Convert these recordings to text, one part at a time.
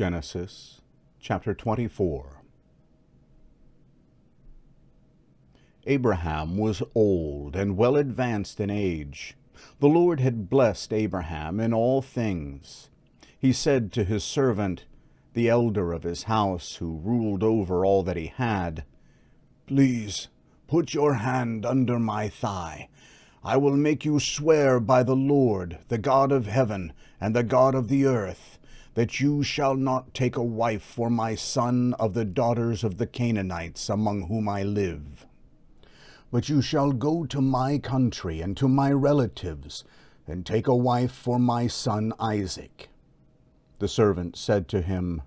Genesis chapter 24. Abraham was old and well advanced in age. The Lord had blessed Abraham in all things. He said to his servant, the elder of his house, who ruled over all that he had, "Please put your hand under my thigh. I will make you swear by the Lord, the God of heaven and the God of the earth, that you shall not take a wife for my son of the daughters of the Canaanites among whom I live. But you shall go to my country and to my relatives, and take a wife for my son Isaac." The servant said to him,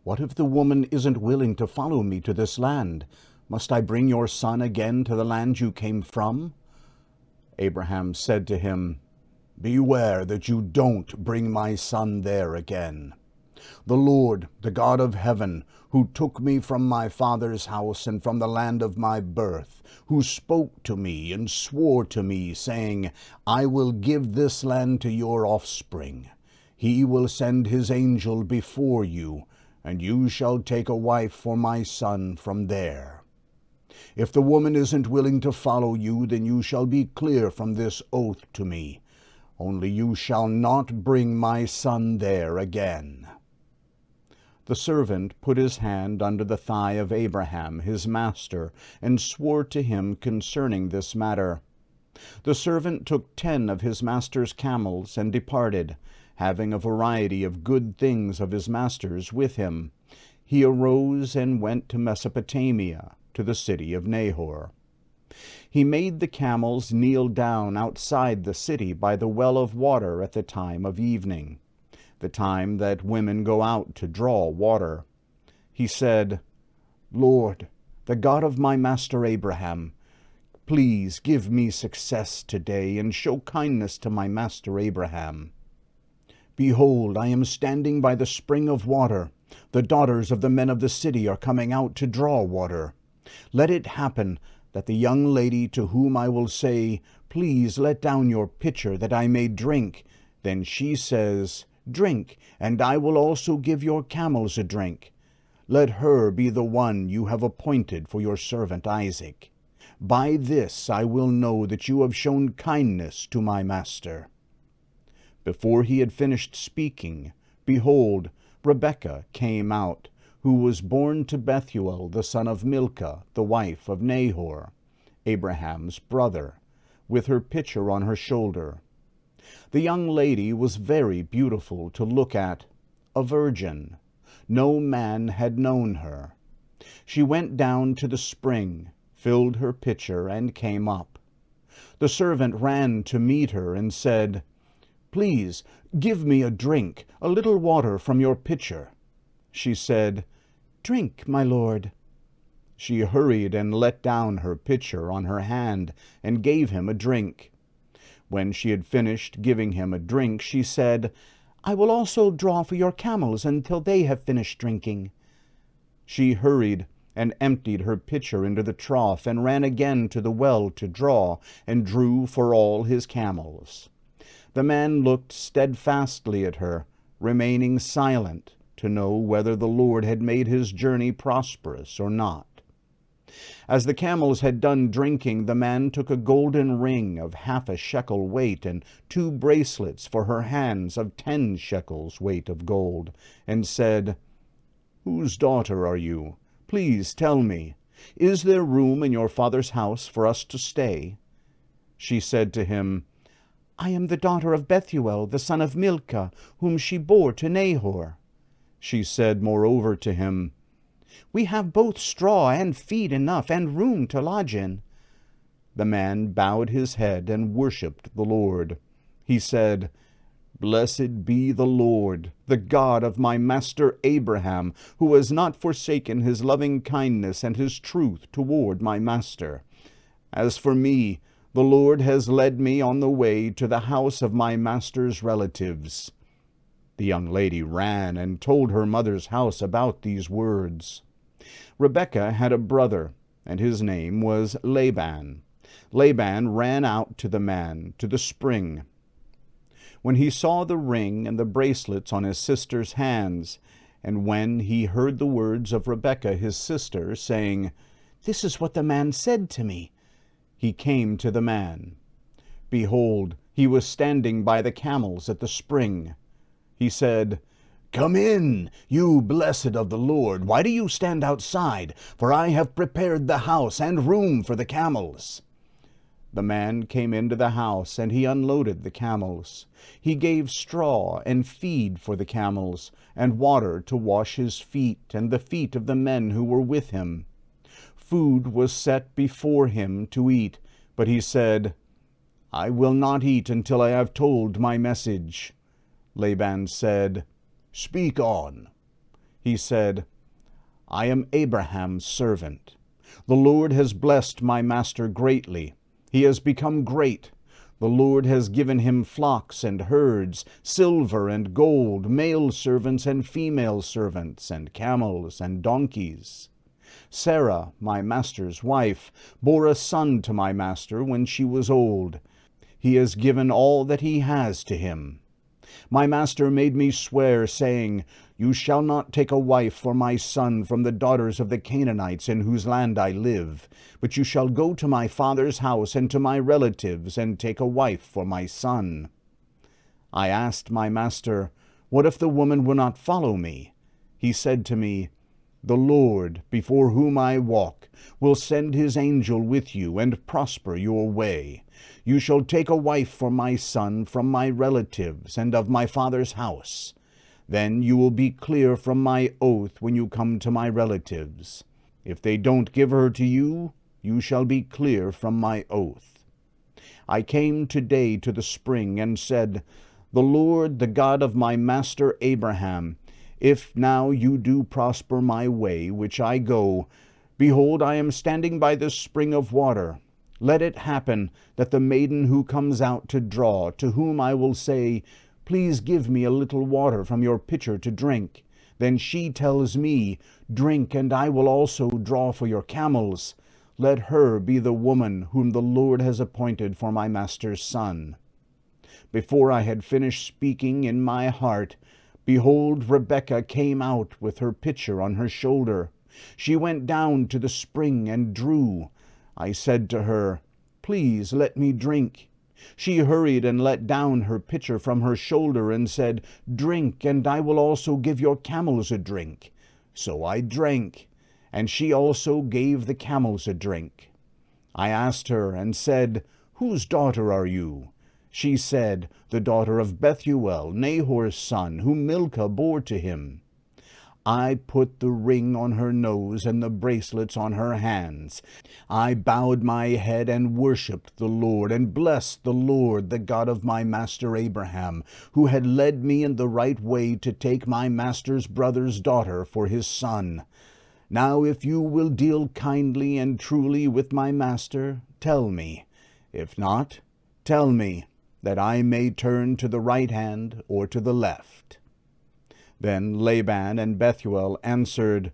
"What if the woman isn't willing to follow me to this land? Must I bring your son again to the land you came from?" Abraham said to him, "Beware that you don't bring my son there again. The Lord, the God of heaven, who took me from my father's house and from the land of my birth, who spoke to me and swore to me, saying, 'I will give this land to your offspring,' he will send his angel before you, and you shall take a wife for my son from there. If the woman isn't willing to follow you, then you shall be clear from this oath to me. Only you shall not bring my son there again." The servant put his hand under the thigh of Abraham his master, and swore to him concerning this matter. The servant took 10 of his master's camels and departed, having a variety of good things of his master's with him. He arose and went to Mesopotamia, to the city of Nahor. He made the camels kneel down outside the city by the well of water at the time of evening, the time that women go out to draw water. He said, "Lord, the God of my master Abraham, please give me success today and show kindness to my master Abraham. Behold, I am standing by the spring of water. The daughters of the men of the city are coming out to draw water. Let it happen that the young lady to whom I will say, 'Please let down your pitcher that I may drink,' then she says, 'Drink, and I will also give your camels a drink.' Let her be the one you have appointed for your servant Isaac. By this I will know that you have shown kindness to my master." Before he had finished speaking, behold, Rebekah came out, who was born to Bethuel the son of Milcah, the wife of Nahor, Abraham's brother, with her pitcher on her shoulder. The young lady was very beautiful to look at, a virgin. No man had known her. She went down to the spring, filled her pitcher, and came up. The servant ran to meet her and said, "Please give me a drink, a little water from your pitcher." She said, "Drink, my lord." She hurried and let down her pitcher on her hand and gave him a drink. When she had finished giving him a drink, she said, "I will also draw for your camels until they have finished drinking." She hurried and emptied her pitcher into the trough and ran again to the well to draw, and drew for all his camels. The man looked steadfastly at her, remaining silent, to know whether the Lord had made his journey prosperous or not. As the camels had done drinking, the man took a golden ring of 1/2 shekel weight, and 2 bracelets for her hands of 10 shekels weight of gold, and said, "Whose daughter are you? Please tell me. Is there room in your father's house for us to stay?" She said to him, "I am the daughter of Bethuel, the son of Milcah, whom she bore to Nahor." She said moreover to him, "We have both straw and feed enough, and room to lodge in." The man bowed his head and worshipped the Lord. He said, "Blessed be the Lord, the God of my master Abraham, who has not forsaken his loving kindness and his truth toward my master. As for me, the Lord has led me on the way to the house of my master's relatives." The young lady ran and told her mother's house about these words. Rebekah had a brother, and his name was Laban. Laban ran out to the man, to the spring. When he saw the ring and the bracelets on his sister's hands, And when he heard the words of Rebekah his sister, saying, "This is what the man said to me," he came to the man. Behold, he was standing by the camels at the spring. He said, "Come in, you blessed of the Lord. Why do you stand outside? For I have prepared the house and room for the camels." The man came into the house, and he unloaded the camels. He gave straw and feed for the camels, and water to wash his feet and the feet of the men who were with him. Food was set before him to eat, but he said, "I will not eat until I have told my message." Laban said, "Speak on." He said, "I am Abraham's servant. The Lord has blessed my master greatly. He has become great. The Lord has given him flocks and herds, silver and gold, male servants and female servants, and camels and donkeys. Sarah, my master's wife, bore a son to my master when she was old. He has given all that he has to him. My master made me swear, saying, 'You shall not take a wife for my son from the daughters of the Canaanites in whose land I live, but you shall go to my father's house and to my relatives and take a wife for my son.' I asked my master, 'What if the woman will not follow me?' He said to me, 'The Lord, before whom I walk, will send his angel with you and prosper your way. You shall take a wife for my son from my relatives and of my father's house. Then you will be clear from my oath when you come to my relatives. If they don't give her to you, you shall be clear from my oath.' I came today to the spring and said, 'The Lord, the God of my master Abraham, if now you do prosper my way which I go, behold, I am standing by this spring of water. Let it happen that the maiden who comes out to draw, to whom I will say, Please give me a little water from your pitcher to drink. Then she tells me, Drink, and I will also draw for your camels. Let her be the woman whom the Lord has appointed for my master's son.' Before I had finished speaking in my heart, behold, Rebekah came out with her pitcher on her shoulder. She went down to the spring and drew. I said to her, 'Please let me drink.' She hurried and let down her pitcher from her shoulder and said, 'Drink, and I will also give your camels a drink.' So I drank, and she also gave the camels a drink. I asked her and said, 'Whose daughter are you?' She said, 'The daughter of Bethuel, Nahor's son, whom Milcah bore to him.' I put the ring on her nose and the bracelets on her hands. I bowed my head and worshipped the Lord, and blessed the Lord, the God of my master Abraham, who had led me in the right way to take my master's brother's daughter for his son. Now if you will deal kindly and truly with my master, tell me. If not, tell me, that I may turn to the right hand or to the left." Then Laban and Bethuel answered,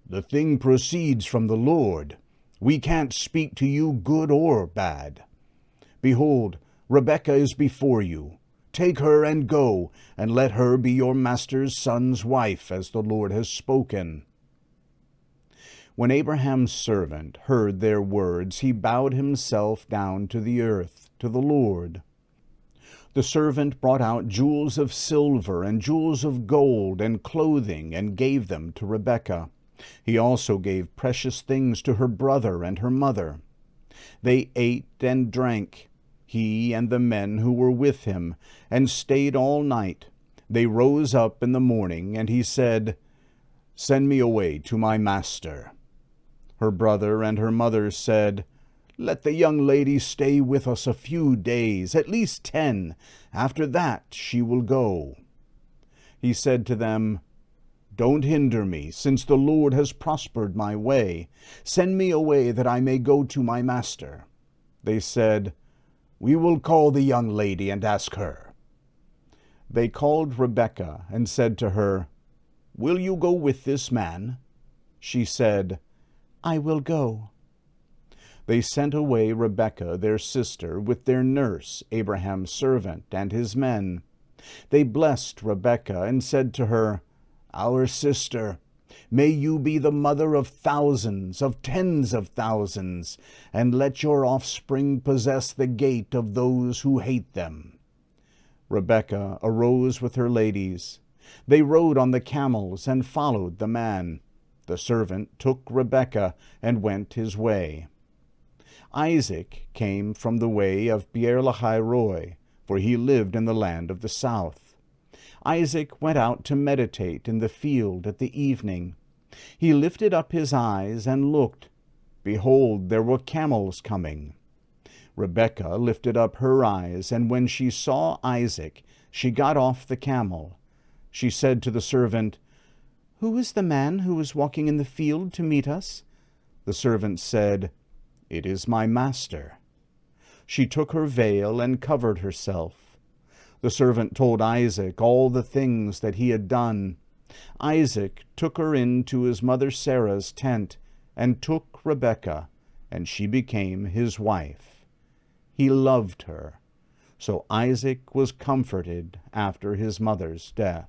"The thing proceeds from the Lord. We can't speak to you good or bad. Behold, Rebekah is before you. Take her and go, and let her be your master's son's wife, as the Lord has spoken." When Abraham's servant heard their words, he bowed himself down to the earth, to the Lord. The servant brought out jewels of silver and jewels of gold and clothing, and gave them to Rebekah. He also gave precious things to her brother and her mother. They ate and drank, he and the men who were with him, and stayed all night. They rose up in the morning, and he said, "Send me away to my master." Her brother and her mother said, "Let the young lady stay with us a few days, at least 10. After that she will go." He said to them, "Don't hinder me, since the Lord has prospered my way. Send me away that I may go to my master." They said, "We will call the young lady and ask her." They called Rebekah and said to her, "Will you go with this man?" She said, "I will go." They sent away Rebekah their sister with their nurse, Abraham's servant, and his men. They blessed Rebekah and said to her, our sister. May you be the mother of thousands, of tens of thousands, and let your offspring possess the gate of those who hate them." Rebekah arose with her ladies. They rode on the camels and followed the man. The servant took Rebekah and went his way. Isaac came from the way of Beer-lahai-roi, for he lived in the land of the south. Isaac went out to meditate in the field at the evening. He lifted up his eyes and looked. Behold, there were camels coming. Rebekah lifted up her eyes, and when she saw Isaac, she got off the camel. She said to the servant, "Who is the man who is walking in the field to meet us?" The servant said, "It is my master." She took her veil and covered herself. The servant told Isaac all the things that he had done. Isaac took her into his mother Sarah's tent and took Rebekah, and she became his wife. He loved her. So Isaac was comforted after his mother's death.